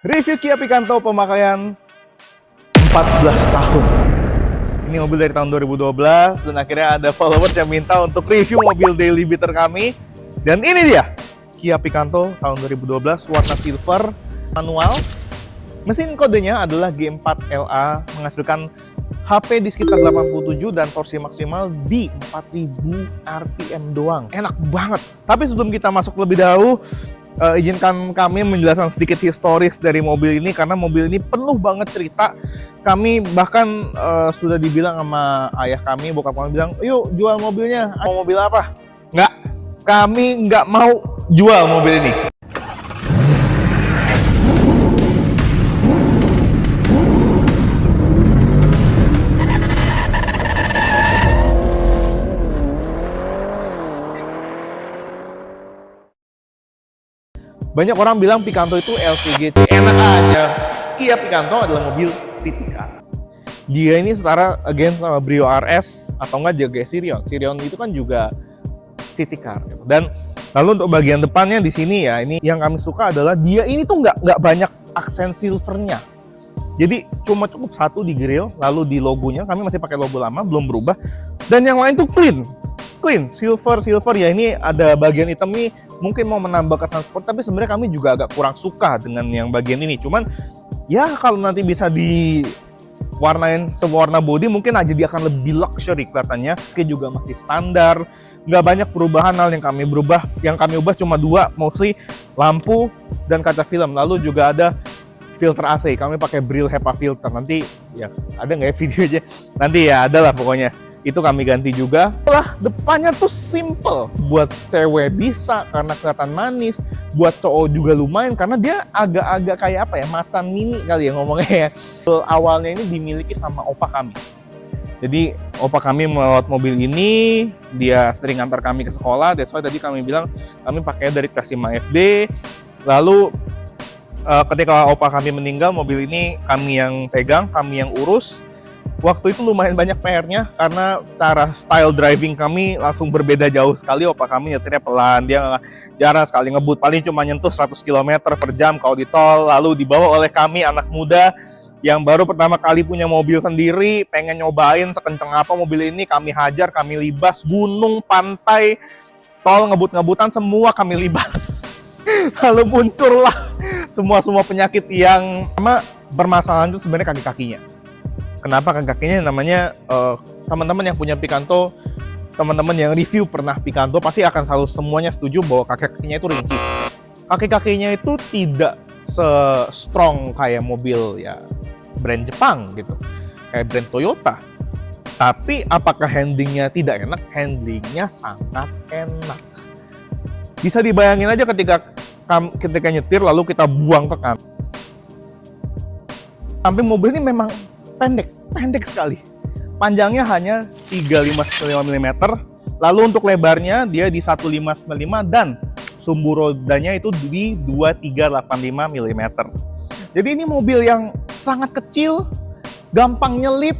Review Kia Picanto pemakaian 14 tahun. Ini mobil dari tahun 2012 dan akhirnya ada followers yang minta untuk review mobil daily beater kami. Dan ini dia, Kia Picanto tahun 2012, warna silver, manual. Mesin kodenya adalah G4LA, menghasilkan HP di sekitar 87 dan torsi maksimal di 4000 RPM doang. Enak banget. Tapi sebelum kita masuk lebih jauh, izinkan kami menjelaskan sedikit historis dari mobil ini karena mobil ini penuh banget cerita. Kami bahkan sudah dibilang sama ayah kami, bokap kami bilang, yuk jual mobilnya. Mau mobil apa? Nggak, kami nggak mau jual mobil ini. Banyak orang bilang Picanto itu LCGC, enak aja. Kia Picanto adalah mobil city car. Dia ini setara again sama Brio RS atau enggak juga Sirion. Sirion itu kan juga city car. Gitu. Dan lalu untuk bagian depannya di sini ya, ini yang kami suka adalah dia ini tuh nggak banyak aksen silvernya. Jadi cuma cukup satu di grill, lalu di logonya kami masih pakai logo lama, belum berubah. Dan yang lain tuh clean, silver ya. Ini ada bagian hitam nih. Mungkin mau menambah kesan sport, tapi sebenarnya kami juga agak kurang suka dengan yang bagian ini. Cuman ya kalau nanti bisa diwarnain sewarna body, mungkin aja dia akan lebih luxury kelihatannya. Oke, juga masih standar, nggak banyak perubahan. Hal yang kami ubah cuma dua, mostly lampu dan kaca film. Lalu juga ada filter AC, kami pakai Brill HEPA filter. Nanti ya ada nggak ya videonya? Nanti ya ada lah pokoknya. Itu kami ganti juga. Lah, depannya tuh simple. Buat cewek bisa karena kelihatan manis. Buat cowok juga lumayan karena dia agak-agak kayak apa ya, macan mini kali ya ngomongnya ya. Awalnya ini dimiliki sama opa kami. Jadi opa kami melewat mobil ini, dia sering antar kami ke sekolah. That's why tadi kami bilang kami pakai dari kelas 5 SD. Lalu ketika opa kami meninggal, mobil ini kami yang pegang, kami yang urus. Waktu itu lumayan banyak PR-nya karena cara style driving kami langsung berbeda jauh sekali. Opa kami nyetirnya pelan, dia jarang sekali ngebut, paling cuma nyentuh 100 km per jam kalau di tol. Lalu dibawa oleh kami anak muda yang baru pertama kali punya mobil sendiri, pengen nyobain sekenceng apa mobil ini. Kami hajar, kami libas, gunung, pantai, tol, ngebut-ngebutan, semua kami libas. Lalu muncullah semua penyakit yang bermasalahan itu sebenarnya kaki-kakinya. Kenapa kaki-kakinya namanya, teman-teman yang punya Picanto, teman-teman yang review pernah Picanto pasti akan selalu semuanya setuju bahwa kaki-kakinya itu rinci. Kaki-kakinya itu tidak se-strong kayak mobil ya brand Jepang gitu, kayak brand Toyota. Tapi apakah handlingnya tidak enak? Handlingnya sangat enak. Bisa dibayangin aja ketika nyetir lalu kita buang ke kanan. Samping mobil ini memang pendek sekali. Panjangnya hanya 355 mm. Lalu untuk lebarnya dia di 1595 dan sumbu rodanya itu di 2385 mm. Jadi ini mobil yang sangat kecil, gampang nyelip,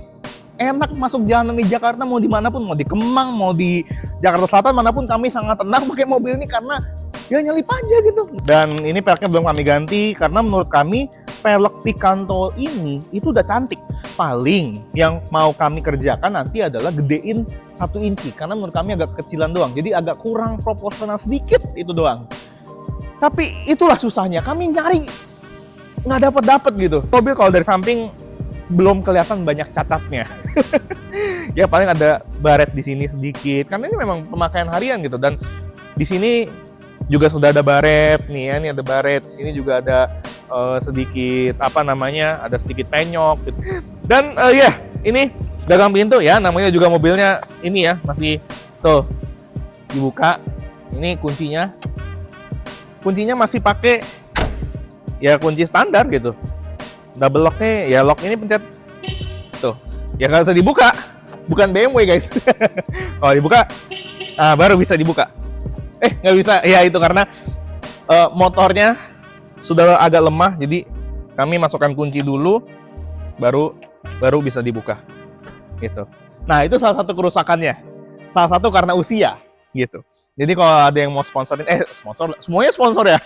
enak masuk jalanan di Jakarta, mau dimanapun, mau di Kemang, mau di Jakarta Selatan, manapun kami sangat tenang pakai mobil ini karena ya nyelip aja gitu. Dan ini peleknya belum kami ganti karena menurut kami pelek Picanto ini itu udah cantik. Paling yang mau kami kerjakan nanti adalah gedein 1 inci karena menurut kami agak kecilan doang, jadi agak kurang proporsional sedikit itu doang. Tapi itulah susahnya, kami nyari nggak dapet gitu. Mobil kalau dari samping belum kelihatan banyak cacatnya. Ya paling ada baret di sini sedikit karena ini memang pemakaian harian gitu. Dan di sini juga sudah ada baret nih ya, ini ada baret. Di sini juga ada sedikit ada sedikit penyok gitu. Dan ini gagang pintu ya, namanya juga mobilnya ini ya, masih tuh dibuka. Ini kuncinya masih pakai ya kunci standar gitu. Double locknya ya, lock ini pencet tuh ya, nggak usah dibuka, bukan BMW guys. Kalau dibuka baru bisa dibuka. Nggak bisa ya, itu karena motornya sudah agak lemah, jadi kami masukkan kunci dulu baru bisa dibuka gitu. Nah, itu salah satu kerusakannya, salah satu karena usia gitu. Jadi kalau ada yang mau sponsorin, semuanya sponsor ya.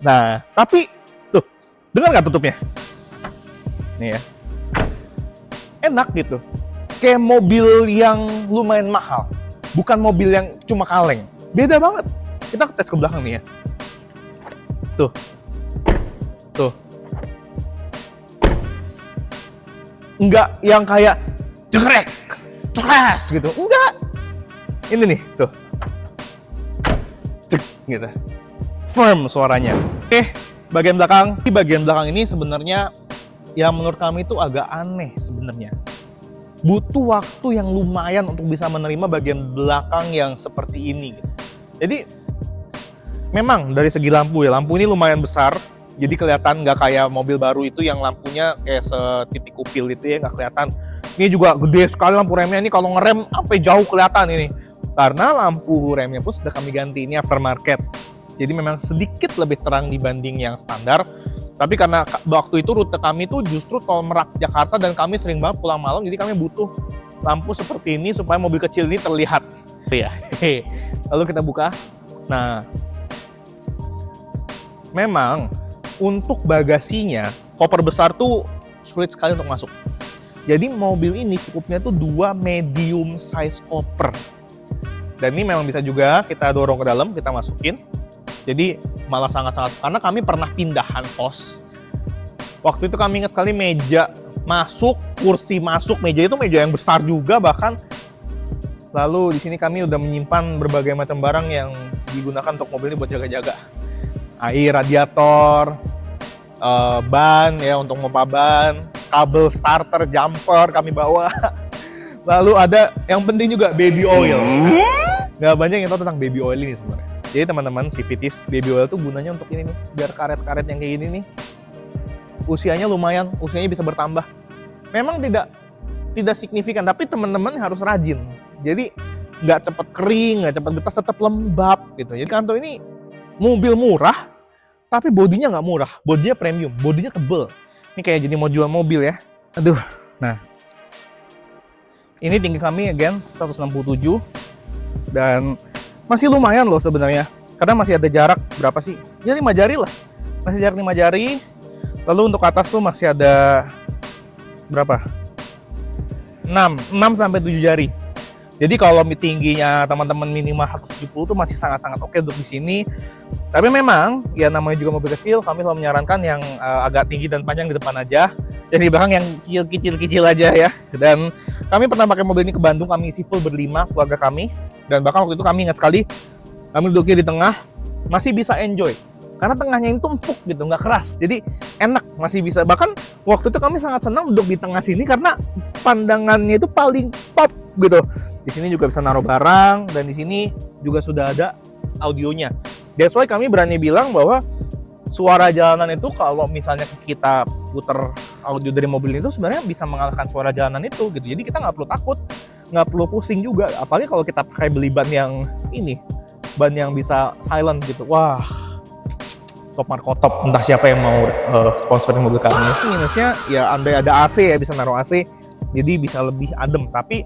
Nah, tapi tuh, dengar nggak tutupnya? Nih ya, enak gitu. Kayak mobil yang lumayan mahal, bukan mobil yang cuma kaleng. Beda banget. Kita tes ke belakang nih ya. Tuh, tuh. Enggak yang kayak jegrek, ceras gitu. Enggak. Ini nih, tuh. Cek gitu. Firm suaranya. Oke, bagian belakang. Di bagian belakang ini sebenarnya yang menurut kami itu agak aneh sebenarnya. Butuh waktu yang lumayan untuk bisa menerima bagian belakang yang seperti ini. Jadi memang dari segi lampu ya, lampu ini lumayan besar. Jadi kelihatan nggak kayak mobil baru itu yang lampunya kayak setitik upil itu ya, nggak kelihatan. Ini juga gede sekali lampu remnya, ini kalau ngerem sampai jauh kelihatan ini. Karena lampu remnya pun sudah kami ganti, ini aftermarket. Jadi memang sedikit lebih terang dibanding yang standar. Tapi karena waktu itu rute kami tuh justru tol Merak Jakarta dan kami sering banget pulang malam, jadi kami butuh lampu seperti ini supaya mobil kecil ini terlihat. Ya, lalu kita buka. Nah, memang untuk bagasinya, koper besar tuh sulit sekali untuk masuk. Jadi mobil ini cukupnya tuh 2 medium size koper. Dan ini memang bisa juga kita dorong ke dalam, kita masukin. Jadi malah sangat-sangat, karena kami pernah pindahan kos. Waktu itu kami ingat sekali meja masuk, kursi masuk, meja itu meja yang besar juga bahkan. Lalu di sini kami udah menyimpan berbagai macam barang yang digunakan untuk mobil ini buat jaga-jaga. Air, radiator, ban ya untuk pompa ban, kabel starter, jumper kami bawa. Lalu ada yang penting juga baby oil. Nggak banyak yang tahu tentang baby oil ini sebenarnya. Jadi teman-teman, Civities baby oil tuh gunanya untuk ini nih, biar karet-karet yang kayak gini nih usianya lumayan, usianya bisa bertambah. Memang tidak signifikan, tapi teman-teman harus rajin. Jadi nggak cepat kering, nggak cepat getas, tetap lembab gitu. Jadi Picanto ini mobil murah, tapi bodinya nggak murah, bodinya premium, bodinya tebel. Ini kayak jadi mau jual mobil ya. Aduh, nah. Ini tinggi kami again 167 dan masih lumayan loh sebenarnya. Karena masih ada jarak berapa sih? Ya 5 jari lah. Masih jarak 5 jari. Lalu untuk atas tuh masih ada berapa? 6 sampai 7 jari. Jadi kalau tingginya teman-teman minimal 170 tuh masih sangat-sangat oke untuk di sini. Tapi memang ya namanya juga mobil kecil, kami selalu menyarankan yang agak tinggi dan panjang di depan aja. Dan di belakang yang kecil-kecil aja ya. Dan kami pernah pakai mobil ini ke Bandung, kami isi full berlima keluarga kami. Dan bahkan waktu itu kami ingat sekali, kami duduknya di tengah, masih bisa enjoy. Karena tengahnya itu empuk gitu, nggak keras. Jadi enak, masih bisa. Bahkan waktu itu kami sangat senang duduk di tengah sini karena pandangannya itu paling pop gitu. Di sini juga bisa naruh barang dan di sini juga sudah ada audionya. That's why kami berani bilang bahwa suara jalanan itu kalau misalnya kita puter audio dari mobil itu sebenarnya bisa mengalahkan suara jalanan itu gitu. Jadi kita nggak perlu takut, nggak perlu pusing juga. Apalagi kalau kita pakai beli ban yang ini, ban yang bisa silent gitu. Wah, top Marco top. Entah siapa yang mau sponsorin mobil kami. Minusnya ya andai ada AC ya, bisa naruh AC, jadi bisa lebih adem. Tapi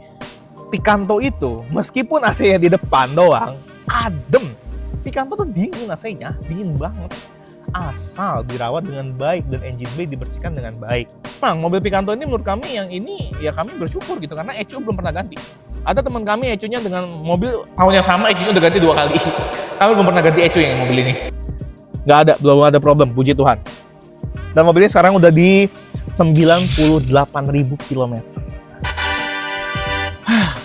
Picanto itu meskipun AC-nya di depan doang adem, Picanto tuh dingin, AC-nya dingin banget. Asal dirawat dengan baik dan engine bay dibersihkan dengan baik. Memang mobil Picanto ini menurut kami yang ini ya kami bersyukur gitu karena ECU belum pernah ganti. Ada teman kami ECU-nya dengan mobil tahun yang sama ECU-nya udah ganti 2 kali. Kami belum pernah ganti ECU yang mobil ini. Nggak ada, belum ada problem, puji Tuhan. Dan mobil ini sekarang udah di 98.000 km.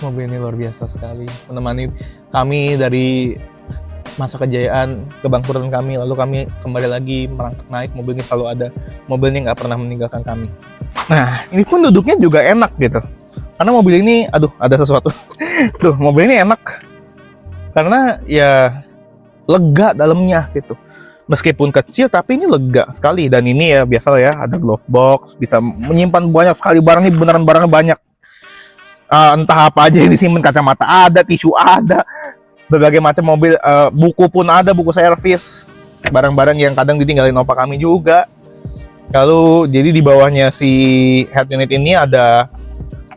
Mobil ini luar biasa sekali, menemani kami dari masa kejayaan, kebangkrutan kami, lalu kami kembali lagi merangkak naik. Mobil ini selalu ada, mobil ini nggak pernah meninggalkan kami. Nah, ini pun duduknya juga enak gitu, karena mobil ini, aduh ada sesuatu. Tuh, mobil ini enak, karena ya lega dalamnya gitu. Meskipun kecil, tapi ini lega sekali. Dan ini ya biasa lah ya, ada glove box, bisa menyimpan banyak sekali barang. Ini beneran barangnya banyak. Entah apa aja yang disimpan, kacamata ada, tisu ada, berbagai macam mobil, buku pun ada, buku servis, barang-barang yang kadang ditinggalin opa kami juga. Lalu jadi di bawahnya si head unit ini ada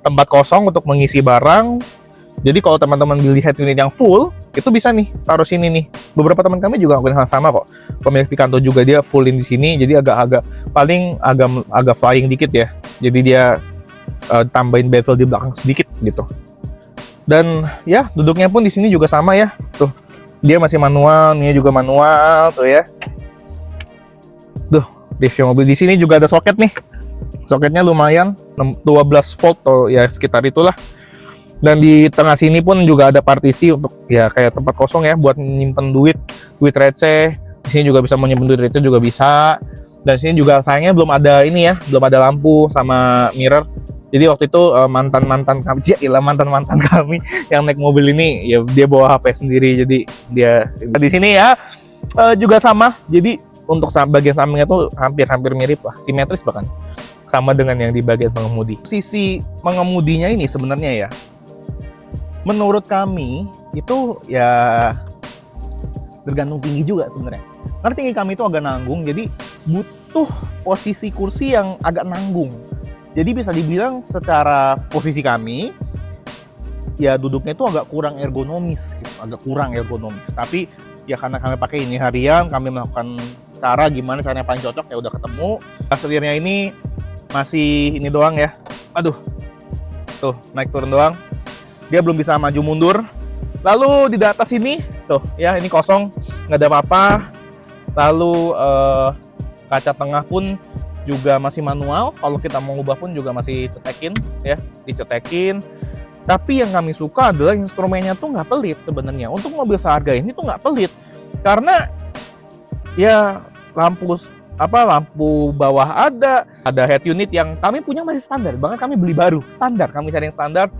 tempat kosong untuk mengisi barang. Jadi kalau teman-teman beli head unit yang full, itu bisa nih taruh sini nih. Beberapa teman kami juga ngelakuin hal sama kok. Pemilik Picanto juga dia fullin di sini, jadi agak flying dikit ya. Jadi dia tambahin bezel di belakang sedikit gitu. Dan ya duduknya pun di sini juga sama ya. Tuh, dia masih manual, ini juga manual tuh ya. Tuh, review mobil di sini juga ada soket nih. Soketnya lumayan, 12 volt atau ya sekitar itulah. Dan di tengah sini pun juga ada partisi untuk ya kayak tempat kosong ya buat nyimpen duit receh. Di sini juga bisa menyimpen duit receh juga bisa. Dan sini juga sayangnya belum ada ini ya, belum ada lampu sama mirror. Jadi waktu itu mantan kami yang naik mobil ini ya dia bawa HP sendiri, jadi dia di sini ya juga sama. Jadi untuk bagian sampingnya tuh hampir mirip lah, simetris bahkan sama dengan yang di bagian pengemudi. Sisi pengemudinya ini sebenarnya ya, menurut kami itu ya tergantung tinggi juga sebenarnya. Karena tinggi kami itu agak nanggung, jadi butuh posisi kursi yang agak nanggung. Jadi bisa dibilang secara posisi kami, ya duduknya itu agak kurang ergonomis gitu, Tapi ya karena kami pakai ini harian, kami melakukan cara gimana caranya paling cocok, ya udah ketemu. Setirnya ini masih ini doang ya. Aduh, tuh naik turun doang. Dia belum bisa maju mundur. Lalu di atas ini tuh ya, ini kosong, nggak ada apa-apa. Lalu kaca tengah pun juga masih manual. Kalau kita mau ubah pun juga masih dicetekin. Tapi yang kami suka adalah instrumennya tuh nggak pelit sebenarnya. Untuk mobil seharga ini tuh nggak pelit, karena ya lampu bawah ada head unit yang kami punya masih standar. Bahkan kami beli baru standar, kami cari yang standar.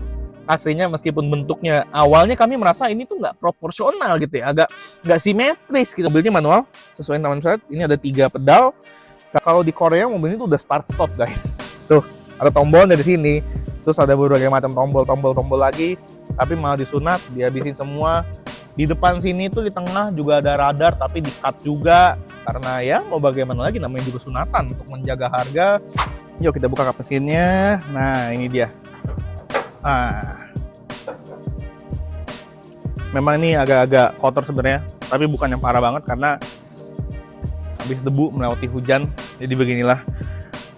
Aslinya meskipun bentuknya awalnya kami merasa ini tuh nggak proporsional gitu ya, agak nggak simetris gitu. Mobilnya manual sesuai nama saya, ini ada 3 pedal. Nah, kalau di Korea mobil ini tuh udah start stop guys. Tuh ada tombol dari sini, terus ada berbagai macam tombol lagi, tapi malah disunat, dihabisin semua. Di depan sini tuh di tengah juga ada radar, tapi di-cut juga karena ya mau bagaimana lagi, namanya juga sunatan untuk menjaga harga. Yuk kita buka kap mesinnya. Nah ini dia. Memang ini agak-agak kotor sebenarnya, tapi bukan yang parah banget karena habis debu melewati hujan. Jadi beginilah.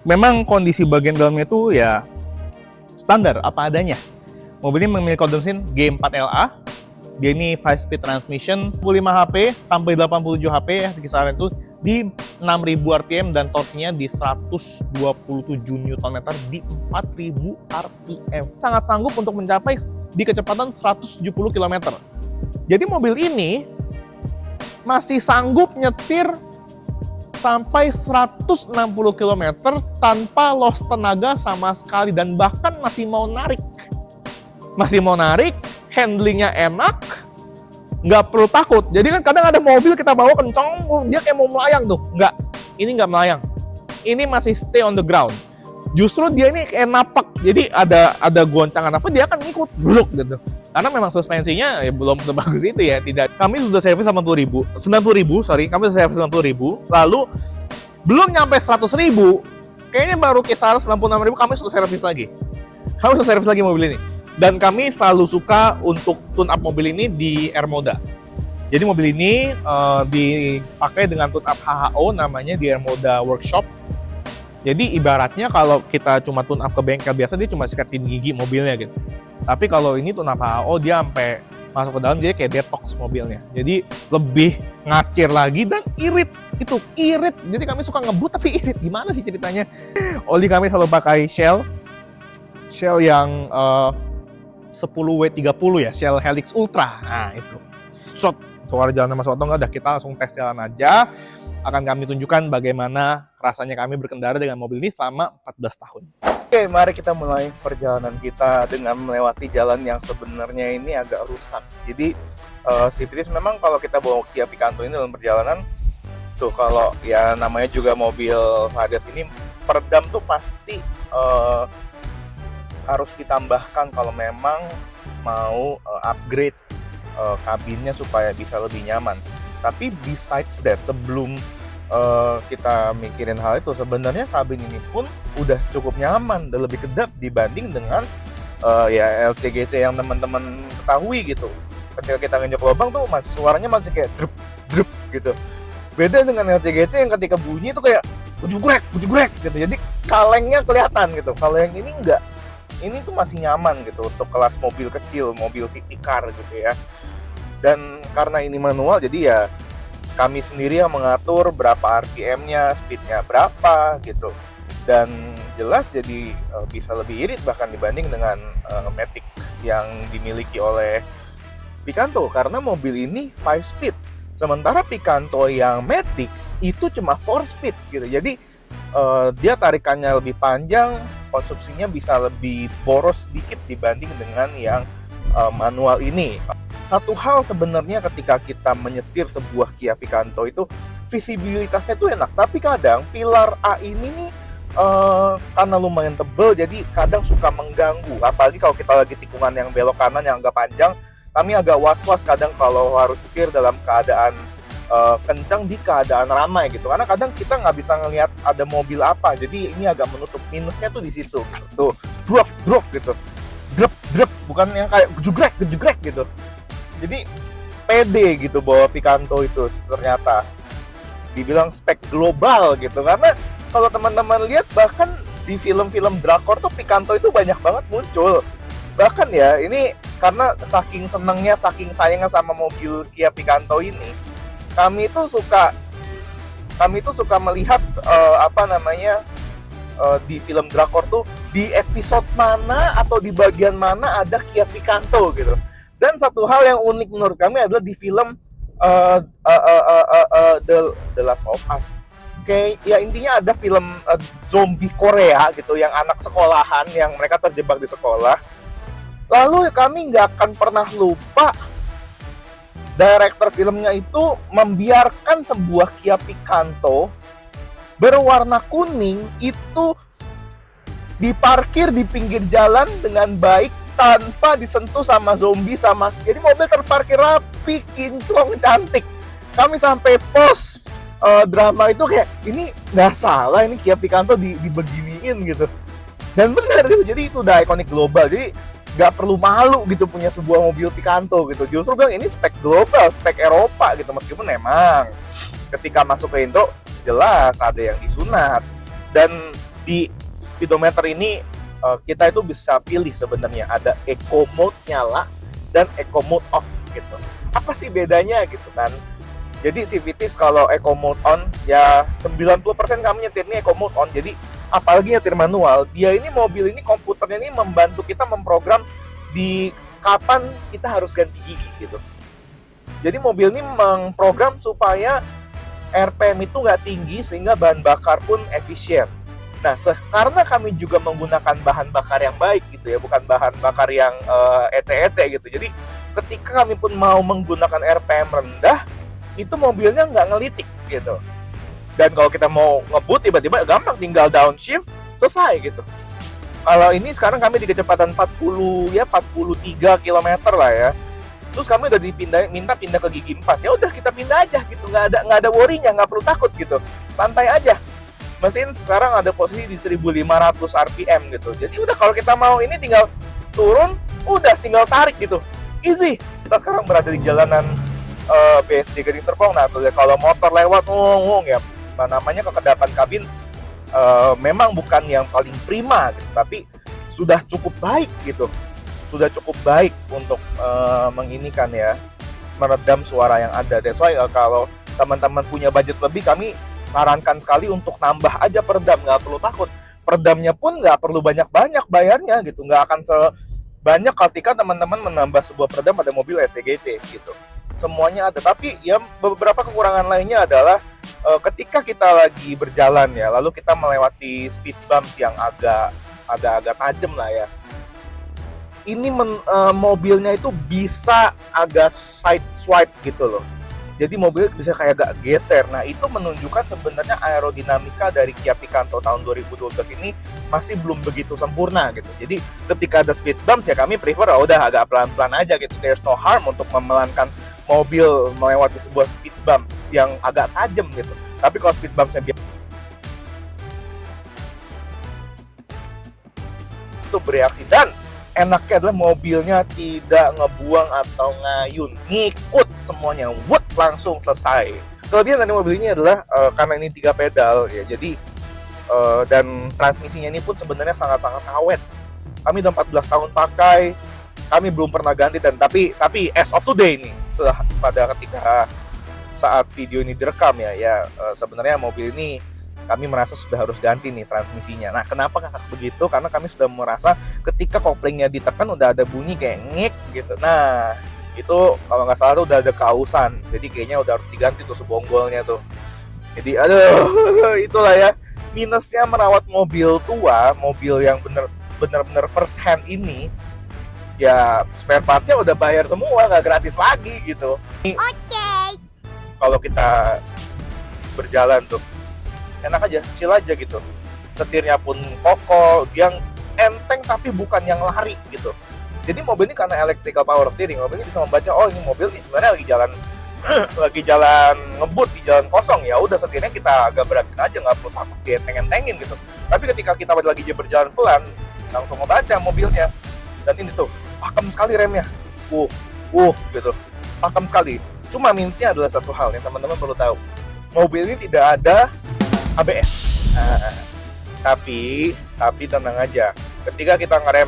Memang kondisi bagian dalamnya itu ya standar apa adanya. Mobil ini memiliki kode mesin G4LA. Dia ini 5-speed transmission, 45 HP sampai 87 HP ya, kisaran itu di 6000 RPM dan torque-nya di 127 Nm di 4000 RPM. Sangat sanggup untuk mencapai di kecepatan 170 km. Jadi mobil ini masih sanggup nyetir sampai 160 km tanpa loss tenaga sama sekali, dan bahkan masih mau narik, handlingnya enak, nggak perlu takut. Jadi kan kadang ada mobil kita bawa kencang, dia kayak mau melayang tuh. Nggak, ini nggak melayang. Ini masih stay on the ground. Justru dia ini kayak napak. Jadi ada goncangan apa, dia akan ngikut bluk gitu. Karena memang suspensinya ya belum sebagus itu ya. Tidak. Kami sudah servis 90.000, kami sudah servis 90.000. Lalu belum nyampe 100.000, kayaknya baru kisaran 96.000 kami sudah servis lagi. Mobil ini. Dan kami selalu suka untuk tune up mobil ini di R-Moda. Jadi mobil ini dipakai dengan tune up HHO, namanya di R-Moda Workshop. Jadi ibaratnya kalau kita cuma tune up ke bengkel biasa, dia cuma sikatin gigi mobilnya gitu. Tapi kalau ini tune up HHO, dia sampai masuk ke dalam, dia kayak detox mobilnya. Jadi lebih ngacir lagi dan irit. Itu irit. Jadi kami suka ngebut tapi irit. Gimana sih ceritanya? Oli kami selalu pakai Shell yang 10W30 ya, Shell Helix Ultra. Nah itu suara jalan sama atau enggak, kita langsung tes jalan aja. Akan kami tunjukkan bagaimana rasanya kami berkendara dengan mobil ini selama 14 tahun. Oke, mari kita mulai perjalanan kita dengan melewati jalan yang sebenarnya ini agak rusak. Jadi Civities memang kalau kita bawa Kia Picanto ini dalam perjalanan tuh, kalau ya namanya juga mobil Hades ini, peredam tuh pasti harus ditambahkan kalau memang mau upgrade kabinnya supaya bisa lebih nyaman. Tapi besides that, sebelum kita mikirin hal itu, sebenarnya kabin ini pun udah cukup nyaman dan lebih kedap dibanding dengan ya LCGC yang teman-teman ketahui gitu. Ketika kita nginjek lubang tuh suaranya masih kayak drup drup gitu. Beda dengan LCGC yang ketika bunyi tuh kayak bujugrek gitu. Jadi kalengnya kelihatan gitu. Kalau yang ini enggak. Ini tuh masih nyaman gitu untuk kelas mobil kecil, mobil city car gitu ya. Dan karena ini manual, jadi ya kami sendiri yang mengatur berapa RPM-nya, speed-nya berapa gitu. Dan jelas jadi bisa lebih irit bahkan dibanding dengan Matic yang dimiliki oleh Picanto, karena mobil ini 5 speed. Sementara Picanto yang Matic itu cuma 4 speed gitu. Jadi dia tarikannya lebih panjang, konsumsinya bisa lebih boros sedikit dibanding dengan yang manual ini. Satu hal sebenarnya ketika kita menyetir sebuah Kia Picanto itu visibilitasnya tuh enak, tapi kadang pilar A ini nih karena lumayan tebel jadi kadang suka mengganggu, apalagi kalau kita lagi tikungan yang belok kanan yang agak panjang. Kami agak was-was kadang kalau harus setir dalam keadaan kencang di keadaan ramai gitu, karena kadang kita nggak bisa ngelihat ada mobil apa, jadi ini agak menutup. Minusnya tuh di situ tuh, drop gitu, drop bukan yang kayak gejugrek gitu. Jadi pede gitu bahwa Picanto itu ternyata dibilang spek global gitu, karena kalau teman-teman lihat bahkan di film-film drakor tuh Picanto itu banyak banget muncul. Bahkan ya ini karena saking senengnya, saking sayangnya sama mobil Kia Picanto ini, kami itu suka melihat di film drakor tuh di episode mana atau di bagian mana ada Kia Picanto gitu. Dan satu hal yang unik menurut kami adalah di film The Last of Us. Kayak ya intinya ada film zombie Korea gitu yang anak sekolahan yang mereka terjebak di sekolah. Lalu kami nggak akan pernah lupa director filmnya itu membiarkan sebuah Kia Picanto berwarna kuning itu diparkir di pinggir jalan dengan baik tanpa disentuh sama zombie sama. Jadi mobil terparkir rapi, kinclong, cantik. Kami sampai post drama itu kayak ini nggak salah, ini Kia Picanto dibeginiin gitu. Dan benar gitu, jadi itu udah ikonik global. Jadi nggak perlu malu gitu punya sebuah mobil Picanto gitu. Justru bilang ini spek global, spek Eropa gitu. Meskipun memang ketika masuk ke Indo jelas ada yang disunat. Dan di speedometer ini kita itu bisa pilih sebenarnya ada eco mode nyala dan eco mode off gitu. Apa sih bedanya gitu kan? Jadi CVTs kalau eco mode on ya 90% kami nyetirnya eco mode on. Jadi apalagi nyetir manual, dia ini mobil ini komputernya ini membantu kita memprogram di kapan kita harus ganti gigi gitu. Jadi mobil ini memprogram supaya RPM itu nggak tinggi sehingga bahan bakar pun efisien. Nah, karena kami juga menggunakan bahan bakar yang baik gitu ya, bukan bahan bakar yang ece-ece gitu. Jadi ketika kami pun mau menggunakan RPM rendah, itu mobilnya nggak ngelitik gitu. Dan kalau kita mau ngebut tiba-tiba gampang, tinggal downshift, selesai gitu. Kalau ini sekarang kami di kecepatan 43 km lah ya. Terus kami udah minta pindah ke gigi 4. Ya udah kita pindah aja gitu, nggak ada worry-nya, nggak perlu takut gitu. Santai aja. Mesin sekarang ada posisi di 1500 RPM gitu. Jadi udah kalau kita mau ini tinggal turun, udah tinggal tarik gitu. Easy. Kita sekarang berada di jalanan BSD Gading Serpong. Nah, tuh kalau motor lewat ya namanya kekedapan kabin memang bukan yang paling prima gitu, tapi sudah cukup baik gitu. Sudah cukup baik untuk menginikan ya, meredam suara yang ada. That's why kalau teman-teman punya budget lebih, kami sarankan sekali untuk nambah aja peredam, nggak perlu takut. Peredamnya pun nggak perlu banyak-banyak bayarnya gitu, nggak akan sebanyak ketika teman-teman menambah sebuah peredam pada mobil LCGC gitu. Semuanya ada, tapi ya beberapa kekurangan lainnya adalah ketika kita lagi berjalan ya, lalu kita melewati speed bumps yang agak tajam lah ya. Ini mobilnya itu bisa agak side swipe gitu loh. Jadi mobil bisa kayak agak geser. Nah, itu menunjukkan sebenarnya aerodinamika dari Kia Picanto tahun 2012 ini masih belum begitu sempurna gitu. Jadi ketika ada speed bumps ya kami prefer udah agak pelan-pelan aja gitu. There's no harm untuk memelankan mobil melewati sebuah speed bumps yang agak tajam gitu. Tapi kalau speed bumpsnya itu bereaksi, dan enaknya adalah mobilnya tidak ngebuang atau ngayun, ngikut semuanya, wut, langsung selesai. Kelebihan dari mobil ini adalah karena ini 3 pedal ya, jadi dan transmisinya ini pun sebenarnya sangat-sangat awet. Kami udah 14 tahun pakai, kami belum pernah ganti, dan tapi as of today nih, pada ketika saat video ini direkam ya sebenarnya mobil ini kami merasa sudah harus ganti nih transmisinya. Nah, kenapa begitu? Karena kami sudah merasa ketika koplingnya ditekan udah ada bunyi kayak ngik gitu. Nah, itu kalau nggak salah tuh udah ada kausan. Jadi kayaknya udah harus diganti tuh sebonggolnya tuh. Jadi aduh, itulah ya minusnya merawat mobil tua, mobil yang bener-bener first hand ini. Ya spare partnya udah bayar semua, nggak gratis lagi gitu. Oke. Kalau kita berjalan tuh enak aja, chill aja gitu. Setirnya pun kokoh, yang enteng tapi bukan yang lari gitu. Jadi mobil ini karena electrical power steering, mobil ini bisa membaca, oh ini mobil ini sebenarnya lagi jalan lagi jalan ngebut di jalan kosong, ya udah setirnya kita agak beratin aja, nggak perlu takut dienteng-entengin gitu. Tapi ketika kita lagi berjalan pelan, langsung membaca mobilnya. Dan ini tuh pakem sekali remnya, gitu, pakem sekali. Cuma minusnya adalah satu hal yang teman-teman perlu tahu, mobil ini tidak ada ABS. Nah, tapi tenang aja, ketika kita ngerem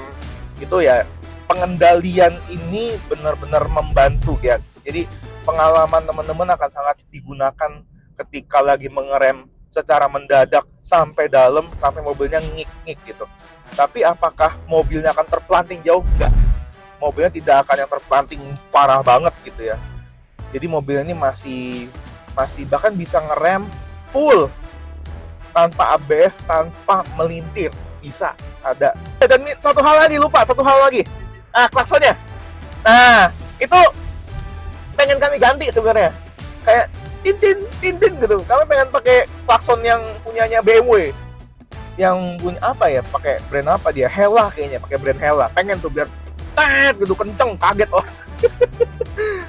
itu ya pengendalian ini benar-benar membantu ya. Jadi pengalaman teman-teman akan sangat digunakan ketika lagi mengerem secara mendadak sampai dalam, sampai mobilnya ngik-ngik gitu. Tapi apakah mobilnya akan terpelanting jauh? Enggak. Mobilnya tidak akan yang terpelanting parah banget gitu ya. Jadi mobil ini masih bahkan bisa ngerem full tanpa ABS, tanpa melintir, bisa ada. Dan satu hal lagi, klaksonnya. Nah, itu pengen kami ganti sebenarnya, kayak tin gitu. Kami pengen pakai klakson yang punyanya BMW, yang punya apa ya, pakai brand apa dia, Hella kayaknya, pakai brand Hella. Pengen tuh biar tet gitu, kenceng, kaget oh.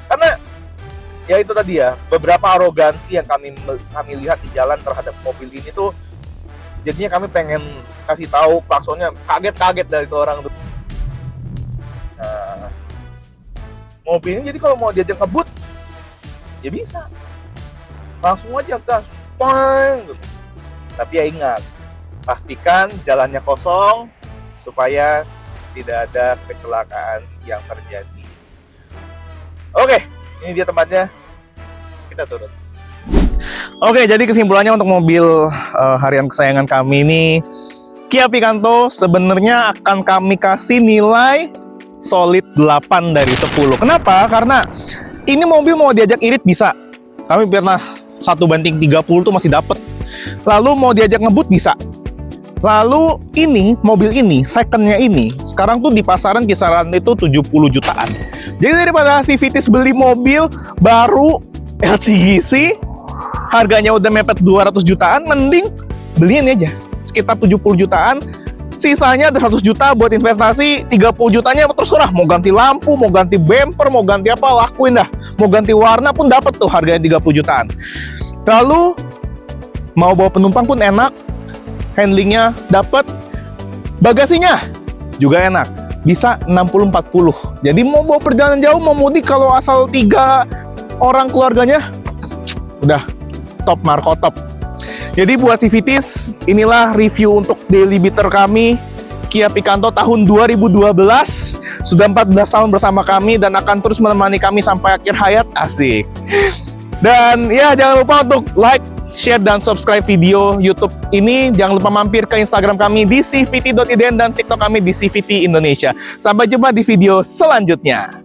Karena ya itu tadi ya, beberapa arogansi yang kami lihat di jalan terhadap mobil ini tuh, jadinya kami pengen kasih tahu klaksonnya kaget dari tuh orang tuh. Nah, mobil ini jadi kalau mau diajak ngebut ya bisa, langsung aja gas, pang gitu. Tapi ya ingat, pastikan jalannya kosong supaya tidak ada kecelakaan yang terjadi. Oke, ini dia tempatnya, kita turun. Oke, jadi kesimpulannya untuk mobil harian kesayangan kami ini, Kia Picanto sebenarnya akan kami kasih nilai solid 8 dari 10. Kenapa? Karena ini mobil mau diajak irit bisa. Kami pernah 1:30 tuh masih dapet. Lalu mau diajak ngebut bisa. Lalu ini, mobil ini, secondnya ini, sekarang tuh di pasaran kisaran itu 70 jutaan. Jadi daripada si Vitis beli mobil baru LCGC, harganya udah mepet 200 jutaan, mending beli ini aja, sekitar 70 jutaan. Sisanya ada 100 juta buat investasi, 30 jutanya terserah. Mau ganti lampu, mau ganti bumper, mau ganti apa, lakuin dah. Mau ganti warna pun dapat tuh harganya 30 jutaan. Lalu mau bawa penumpang pun enak, handlingnya dapat, bagasinya juga enak, bisa 60-40. Jadi mau bawa perjalanan jauh, mau mudik, kalau asal 3 orang keluarganya, udah top, Marco top. Jadi buat Civities, inilah review untuk daily beater kami, Kia Picanto tahun 2012. Sudah 14 tahun bersama kami dan akan terus menemani kami sampai akhir hayat, asik. Dan ya jangan lupa untuk like, share, dan subscribe video YouTube ini. Jangan lupa mampir ke Instagram kami di cvt.iden dan TikTok kami di CVT Indonesia. Sampai jumpa di video selanjutnya.